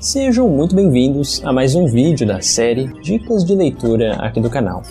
Sejam muito bem-vindos a mais um vídeo da série Dicas de Leitura aqui do canal.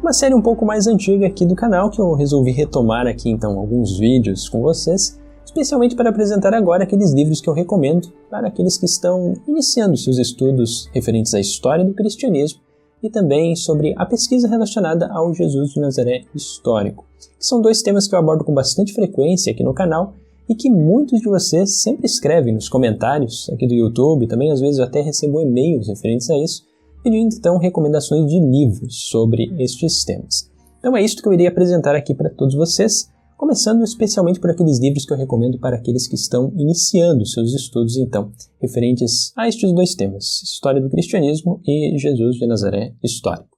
Uma série um pouco mais antiga aqui do canal que eu resolvi retomar aqui então alguns vídeos com vocês, especialmente para apresentar agora aqueles livros que eu recomendo para aqueles que estão iniciando seus estudos referentes à história do cristianismo e também sobre a pesquisa relacionada ao Jesus de Nazaré histórico, que são dois temas que eu abordo com bastante frequência aqui no canal e que muitos de vocês sempre escrevem nos comentários aqui do YouTube, também às vezes eu até recebo e-mails referentes a isso, pedindo então recomendações de livros sobre estes temas. Então é isso que eu irei apresentar aqui para todos vocês, começando especialmente por aqueles livros que eu recomendo para aqueles que estão iniciando seus estudos então, referentes a estes dois temas, História do Cristianismo e Jesus de Nazaré histórico.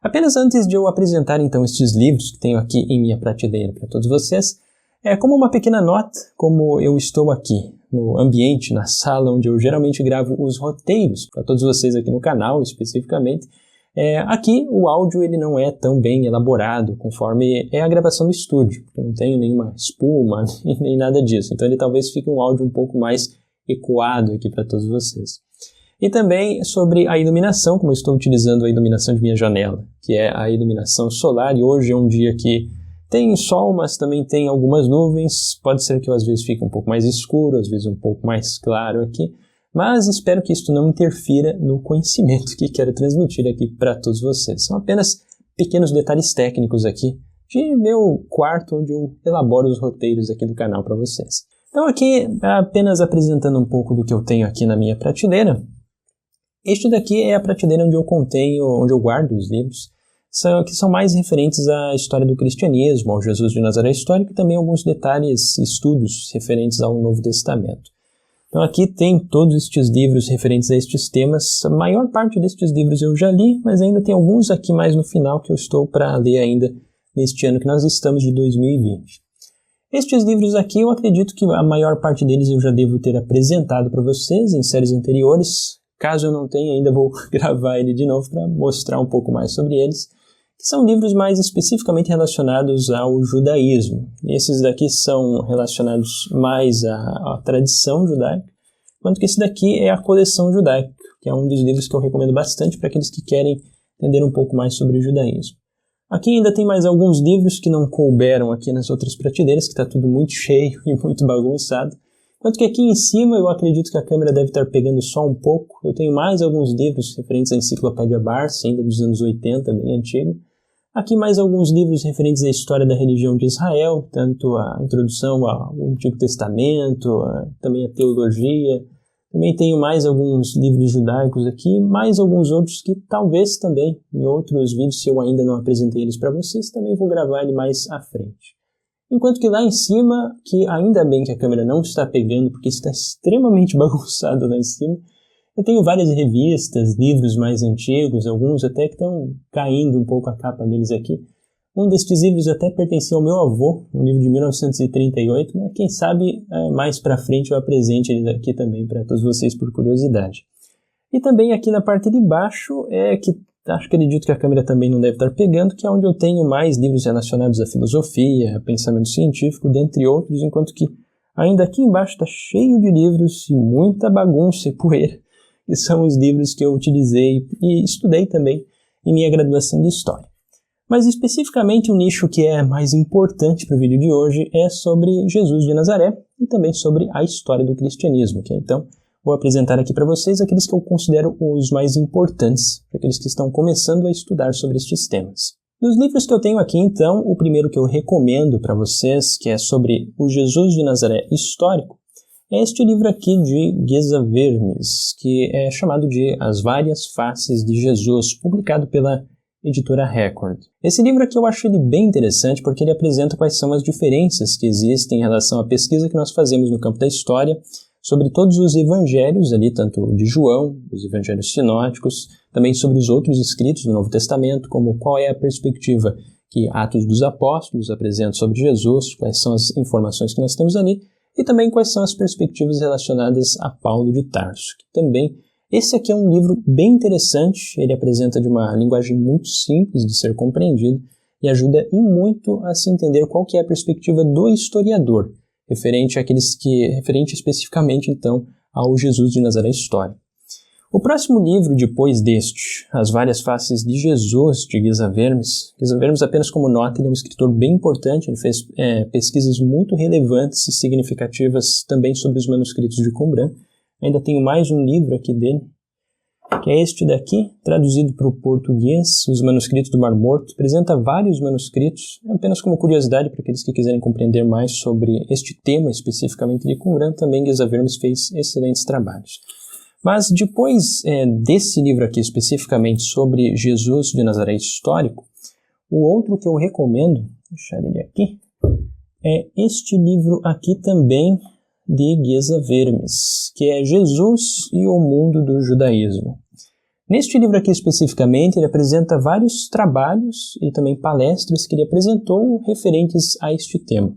Apenas antes de eu apresentar então estes livros que tenho aqui em minha prateleira para todos vocês, como uma pequena nota, como eu estou aqui no ambiente, na sala onde eu geralmente gravo os roteiros para todos vocês aqui no canal especificamente, aqui o áudio ele não é tão bem elaborado conforme é a gravação do estúdio, eu não tenho nenhuma espuma nem nada disso, então ele talvez fique um áudio um pouco mais ecoado aqui para todos vocês. E também sobre a iluminação, como eu estou utilizando a iluminação de minha janela, que é a iluminação solar, e hoje é um dia que tem sol, mas também tem algumas nuvens, pode ser que eu às vezes fique um pouco mais escuro, às vezes um pouco mais claro aqui, mas espero que isto não interfira no conhecimento que quero transmitir aqui para todos vocês. São apenas pequenos detalhes técnicos aqui de meu quarto, onde eu elaboro os roteiros aqui do canal para vocês. Então aqui, apenas apresentando um pouco do que eu tenho aqui na minha prateleira, este daqui é a prateleira onde eu guardo os livros, que são mais referentes à história do cristianismo, ao Jesus de Nazaré histórico e também alguns detalhes, estudos referentes ao Novo Testamento. Então aqui tem todos estes livros referentes a estes temas, a maior parte destes livros eu já li, mas ainda tem alguns aqui mais no final que eu estou para ler ainda neste ano que nós estamos de 2020. Estes livros aqui eu acredito que a maior parte deles eu já devo ter apresentado para vocês em séries anteriores, caso eu não tenha ainda vou gravar ele de novo para mostrar um pouco mais sobre eles, que são livros mais especificamente relacionados ao judaísmo. Esses daqui são relacionados mais à tradição judaica, enquanto que esse daqui é a coleção judaica, que é um dos livros que eu recomendo bastante para aqueles que querem entender um pouco mais sobre o judaísmo. Aqui ainda tem mais alguns livros que não couberam aqui nas outras prateleiras, que está tudo muito cheio e muito bagunçado, enquanto que aqui em cima eu acredito que a câmera deve estar pegando só um pouco. Eu tenho mais alguns livros referentes à Enciclopédia Barça, ainda dos anos 80, bem antigo. Aqui mais alguns livros referentes à história da religião de Israel, tanto a introdução ao Antigo Testamento, também a teologia. Também tenho mais alguns livros judaicos aqui, mais alguns outros que talvez também, em outros vídeos, se eu ainda não apresentei eles para vocês, também vou gravar ele mais à frente. Enquanto que lá em cima, que ainda bem que a câmera não está pegando, porque está extremamente bagunçado lá em cima, eu tenho várias revistas, livros mais antigos, alguns até que estão caindo um pouco a capa deles aqui. Um destes livros até pertencia ao meu avô, um livro de 1938, mas quem sabe mais pra frente eu apresente ele aqui também para todos vocês por curiosidade. E também aqui na parte de baixo, acredito que a câmera também não deve estar pegando, que é onde eu tenho mais livros relacionados à filosofia, a pensamento científico, dentre outros, enquanto que ainda aqui embaixo está cheio de livros e muita bagunça e poeira, que são os livros que eu utilizei e estudei também em minha graduação de História. Mas especificamente o nicho que é mais importante para o vídeo de hoje é sobre Jesus de Nazaré e também sobre a história do cristianismo, que então vou apresentar aqui para vocês aqueles que eu considero os mais importantes, para aqueles que estão começando a estudar sobre estes temas. Dos livros que eu tenho aqui então, o primeiro que eu recomendo para vocês, que é sobre o Jesus de Nazaré histórico, é este livro aqui de Geza Vermes, que é chamado de As Várias Faces de Jesus, publicado pela editora Record. Esse livro aqui eu acho ele bem interessante porque ele apresenta quais são as diferenças que existem em relação à pesquisa que nós fazemos no campo da história sobre todos os evangelhos ali, tanto de João, os evangelhos sinóticos, também sobre os outros escritos do Novo Testamento, como qual é a perspectiva que Atos dos Apóstolos apresenta sobre Jesus, quais são as informações que nós temos ali, e também quais são as perspectivas relacionadas a Paulo de Tarso, que também, esse aqui é um livro bem interessante, ele apresenta de uma linguagem muito simples de ser compreendido e ajuda em muito a se entender qual que é a perspectiva do historiador, referente especificamente então ao Jesus de Nazaré histórico. O próximo livro depois deste, As Várias Faces de Jesus, de Geza Vermes. Geza Vermes, apenas como nota, ele é um escritor bem importante, ele fez pesquisas muito relevantes e significativas também sobre os manuscritos de Qumran. Ainda tenho mais um livro aqui dele, que é este daqui, traduzido para o português, Os Manuscritos do Mar Morto. Apresenta vários manuscritos, apenas como curiosidade para aqueles que quiserem compreender mais sobre este tema especificamente de Qumran. Também Geza Vermes fez excelentes trabalhos. Mas depois desse livro aqui especificamente sobre Jesus de Nazaré histórico, o outro que eu recomendo, deixar ele aqui, é este livro aqui também de Geza Vermes, que é Jesus e o Mundo do Judaísmo. Neste livro aqui especificamente, ele apresenta vários trabalhos e também palestras que ele apresentou referentes a este tema.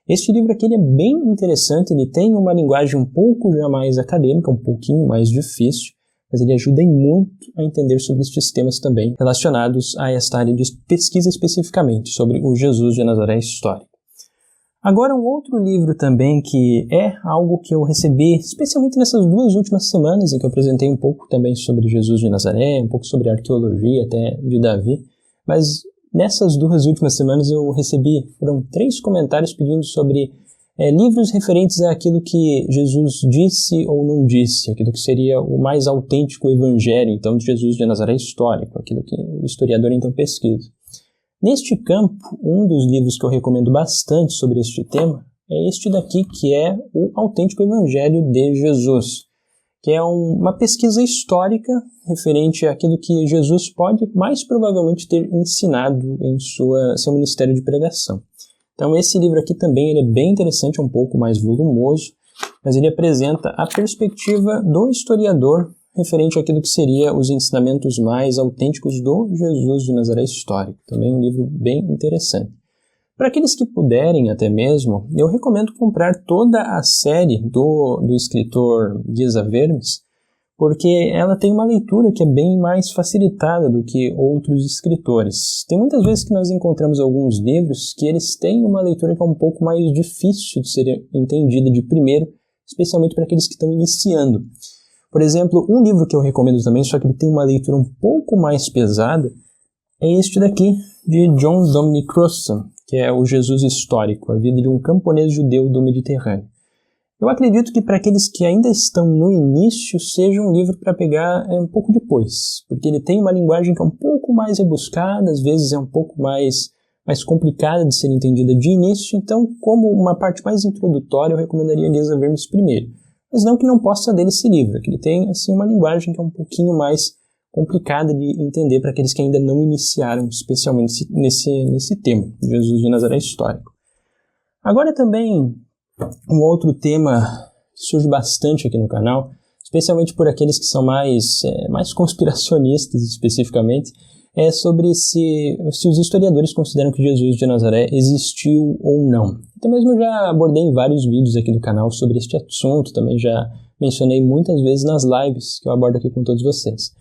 Este livro aqui ele é bem interessante, ele tem uma linguagem um pouco já mais acadêmica, um pouquinho mais difícil, mas ele ajuda muito a entender sobre estes temas também relacionados a esta área de pesquisa especificamente, sobre o Jesus de Nazaré histórico. Agora um outro livro também que é algo que eu recebi, especialmente nessas 2 últimas semanas, em que eu apresentei um pouco também sobre Jesus de Nazaré, um pouco sobre a arqueologia até de Davi, mas nessas 2 últimas semanas eu foram 3 comentários pedindo sobre livros referentes àquilo que Jesus disse ou não disse, aquilo que seria o mais autêntico evangelho, então, de Jesus de Nazaré histórico, aquilo que o historiador então pesquisa. Neste campo, um dos livros que eu recomendo bastante sobre este tema é este daqui, que é o Autêntico Evangelho de Jesus, que é uma pesquisa histórica referente àquilo que Jesus pode mais provavelmente ter ensinado em seu ministério de pregação. Então esse livro aqui também ele é bem interessante, é um pouco mais volumoso, mas ele apresenta a perspectiva do historiador referente àquilo que seria os ensinamentos mais autênticos do Jesus de Nazaré histórico. Também um livro bem interessante. Para aqueles que puderem até mesmo, eu recomendo comprar toda a série do escritor Geza Vermes, porque ela tem uma leitura que é bem mais facilitada do que outros escritores. Tem muitas vezes que nós encontramos alguns livros que eles têm uma leitura que é um pouco mais difícil de ser entendida de primeiro, especialmente para aqueles que estão iniciando. Por exemplo, um livro que eu recomendo também, só que ele tem uma leitura um pouco mais pesada, é este daqui, de John Dominic Crossan, que é o Jesus histórico, a vida de um camponês judeu do Mediterrâneo. Eu acredito que para aqueles que ainda estão no início, seja um livro para pegar um pouco depois, porque ele tem uma linguagem que é um pouco mais rebuscada, às vezes é um pouco mais complicada de ser entendida de início, então como uma parte mais introdutória eu recomendaria Geza Vermes primeiro. Mas não que não possa ler esse livro, que ele tem assim, uma linguagem que é um pouquinho mais complicada de entender para aqueles que ainda não iniciaram, especialmente nesse tema, Jesus de Nazaré histórico. Agora também, um outro tema que surge bastante aqui no canal, especialmente por aqueles que são mais conspiracionistas especificamente, é sobre se os historiadores consideram que Jesus de Nazaré existiu ou não. Até mesmo eu já abordei em vários vídeos aqui do canal sobre este assunto, também já mencionei muitas vezes nas lives que eu abordo aqui com todos vocês.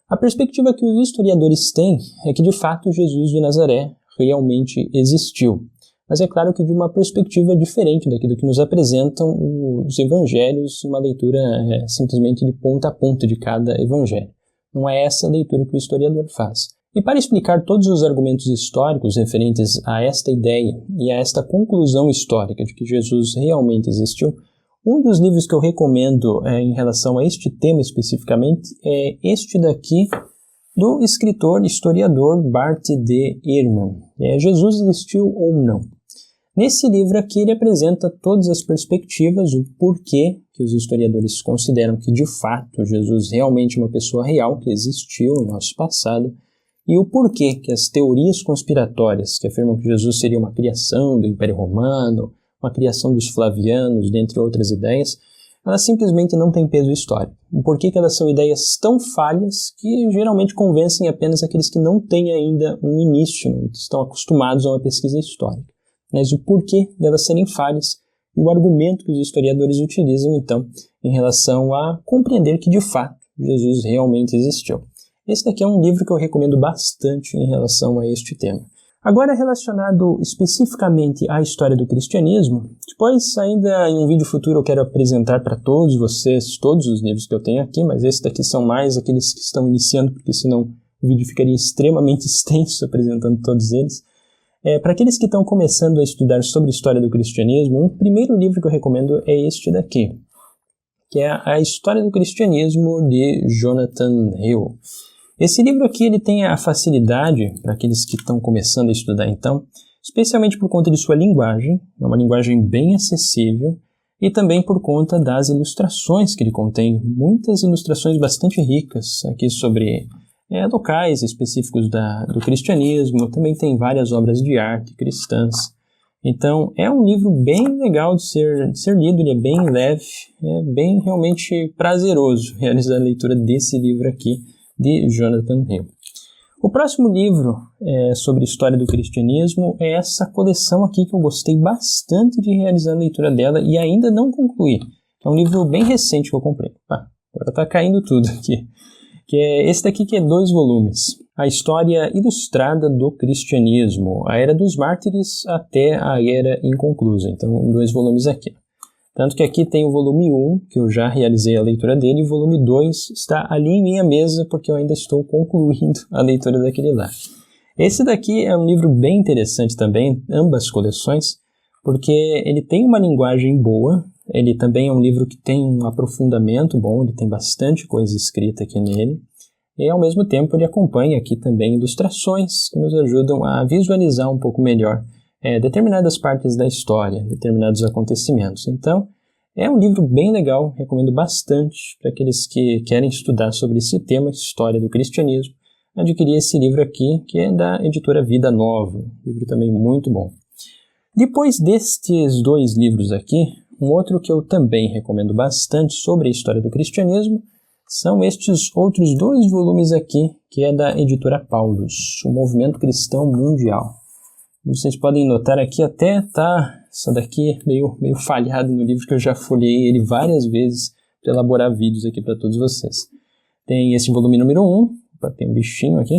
A perspectiva que os historiadores têm é que de fato Jesus de Nazaré realmente existiu. Mas é claro que de uma perspectiva diferente daquilo que nos apresentam os evangelhos, uma leitura simplesmente de ponta a ponta de cada evangelho. Não é essa a leitura que o historiador faz. E para explicar todos os argumentos históricos referentes a esta ideia e a esta conclusão histórica de que Jesus realmente existiu, um dos livros que eu recomendo em relação a este tema especificamente é este daqui, do escritor e historiador Bart de Ehrman. Jesus existiu ou não? Nesse livro aqui ele apresenta todas as perspectivas, o porquê que os historiadores consideram que de fato Jesus realmente é uma pessoa real, que existiu em nosso passado, e o porquê que as teorias conspiratórias que afirmam que Jesus seria uma criação do Império Romano, uma criação dos Flavianos, dentre outras ideias, elas simplesmente não têm peso histórico. O porquê que elas são ideias tão falhas que geralmente convencem apenas aqueles que não têm ainda um início, não estão acostumados a uma pesquisa histórica. Mas o porquê delas serem falhas e o argumento que os historiadores utilizam, então, em relação a compreender que, de fato, Jesus realmente existiu. Esse daqui é um livro que eu recomendo bastante em relação a este tema. Agora, relacionado especificamente à história do cristianismo, depois ainda em um vídeo futuro eu quero apresentar para todos vocês todos os livros que eu tenho aqui, mas esses daqui são mais aqueles que estão iniciando, porque senão o vídeo ficaria extremamente extenso apresentando todos eles. Para aqueles que estão começando a estudar sobre a história do cristianismo, um primeiro livro que eu recomendo é este daqui, que é A História do Cristianismo, de Jonathan Hill. Esse livro aqui ele tem a facilidade, para aqueles que estão começando a estudar então, especialmente por conta de sua linguagem, é uma linguagem bem acessível, e também por conta das ilustrações que ele contém, muitas ilustrações bastante ricas aqui sobre locais específicos do cristianismo, também tem várias obras de arte cristãs. Então é um livro bem legal de ser lido, ele é bem leve, é bem realmente prazeroso realizar a leitura desse livro aqui, de Jonathan Hill. O próximo livro sobre história do cristianismo é essa coleção aqui que eu gostei bastante de realizar a leitura dela e ainda não concluí. É um livro bem recente que eu comprei. Agora está caindo tudo aqui. Que é esse daqui que é 2 volumes. A História Ilustrada do Cristianismo, a Era dos Mártires até a Era Inconclusa. Então, 2 volumes aqui. Tanto que aqui tem o volume 1, que eu já realizei a leitura dele, e o volume 2 está ali em minha mesa, porque eu ainda estou concluindo a leitura daquele lá. Esse daqui é um livro bem interessante também, ambas coleções, porque ele tem uma linguagem boa, ele também é um livro que tem um aprofundamento bom, ele tem bastante coisa escrita aqui nele, e ao mesmo tempo ele acompanha aqui também ilustrações que nos ajudam a visualizar um pouco melhor determinadas partes da história, determinados acontecimentos. Então, é um livro bem legal, recomendo bastante para aqueles que querem estudar sobre esse tema, história do cristianismo, adquirir esse livro aqui, que é da editora Vida Nova, livro também muito bom. Depois destes 2 livros aqui, um outro que eu também recomendo bastante sobre a história do cristianismo são estes outros 2 volumes aqui, que é da editora Paulus, o Movimento Cristão Mundial. Como vocês podem notar aqui, até tá isso daqui meio falhado no livro, que eu já folhei ele várias vezes para elaborar vídeos aqui para todos vocês. Tem esse volume número 1, tem um bichinho aqui,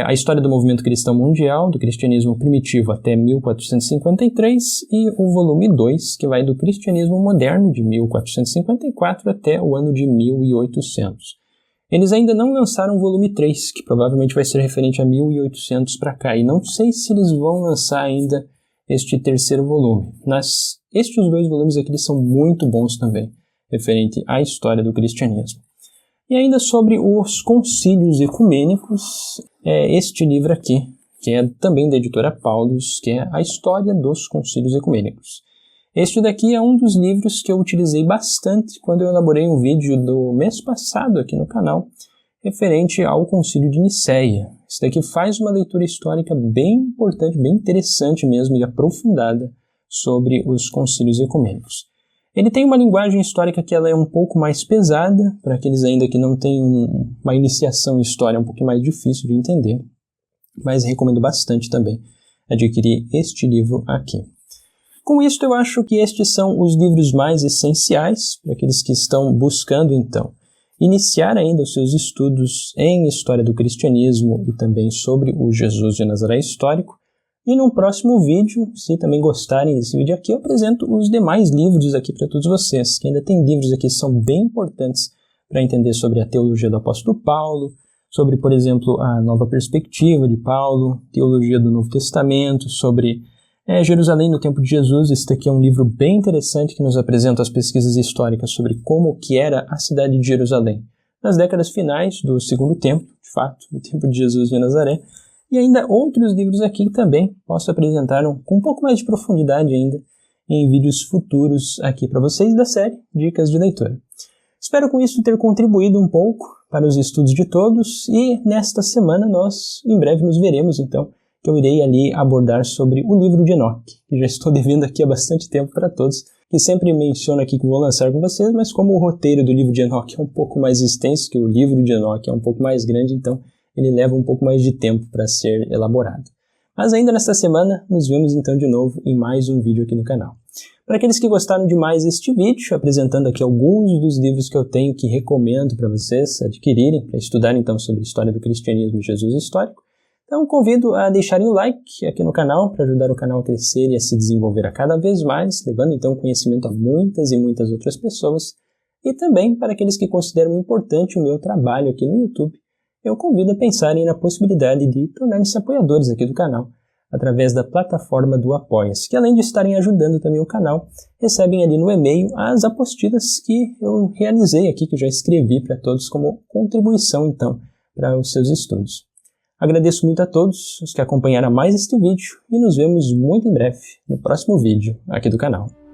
a História do Movimento Cristão Mundial, do Cristianismo Primitivo até 1453, e o volume 2, que vai do Cristianismo Moderno, de 1454 até o ano de 1800. Eles ainda não lançaram o volume 3, que provavelmente vai ser referente a 1800 para cá, e não sei se eles vão lançar ainda este 3º volume, mas estes 2 volumes aqui são muito bons também, referente à história do cristianismo. E ainda sobre os concílios ecumênicos, este livro aqui, que é também da editora Paulus, que é A História dos Concílios Ecumênicos. Este daqui é um dos livros que eu utilizei bastante quando eu elaborei um vídeo do mês passado aqui no canal, referente ao Concílio de Nicéia. Esse daqui faz uma leitura histórica bem importante, bem interessante mesmo e aprofundada sobre os concílios ecumênicos. Ele tem uma linguagem histórica que ela é um pouco mais pesada, para aqueles ainda que não têm uma iniciação em história, é um pouquinho mais difícil de entender, mas recomendo bastante também adquirir este livro aqui. Com isso, eu acho que estes são os livros mais essenciais para aqueles que estão buscando, então, iniciar ainda os seus estudos em história do cristianismo e também sobre o Jesus de Nazaré histórico. E no próximo vídeo, se também gostarem desse vídeo aqui, eu apresento os demais livros aqui para todos vocês, que ainda tem livros aqui que são bem importantes para entender sobre a teologia do apóstolo Paulo, sobre, por exemplo, a nova perspectiva de Paulo, teologia do Novo Testamento, sobre Jerusalém no tempo de Jesus. Este aqui é um livro bem interessante que nos apresenta as pesquisas históricas sobre como que era a cidade de Jerusalém nas décadas finais do segundo templo, de fato, no tempo de Jesus de Nazaré, e ainda outros livros aqui que também posso apresentar com um pouco mais de profundidade ainda em vídeos futuros aqui para vocês da série Dicas de Leitura. Espero com isso ter contribuído um pouco para os estudos de todos e nesta semana nós em breve nos veremos então, que eu irei ali abordar sobre o livro de Enoque, que já estou devendo aqui há bastante tempo para todos, que sempre menciono aqui que vou lançar com vocês, mas como o roteiro do livro de Enoque é um pouco mais extenso, que o livro de Enoque é um pouco mais grande, então ele leva um pouco mais de tempo para ser elaborado. Mas ainda nesta semana, nos vemos então de novo em mais um vídeo aqui no canal. Para aqueles que gostaram de mais este vídeo, apresentando aqui alguns dos livros que eu tenho que recomendo para vocês adquirirem, para estudar então sobre a história do cristianismo e Jesus histórico, Então convido a deixarem o like aqui no canal para ajudar o canal a crescer e a se desenvolver a cada vez mais, levando então conhecimento a muitas e muitas outras pessoas. E também para aqueles que consideram importante o meu trabalho aqui no YouTube, eu convido a pensarem na possibilidade de tornarem-se apoiadores aqui do canal, através da plataforma do Apoia-se, que além de estarem ajudando também o canal, recebem ali no e-mail as apostilas que eu realizei aqui, que eu já escrevi para todos como contribuição então para os seus estudos. Agradeço muito a todos os que acompanharam mais este vídeo e nos vemos muito em breve no próximo vídeo aqui do canal.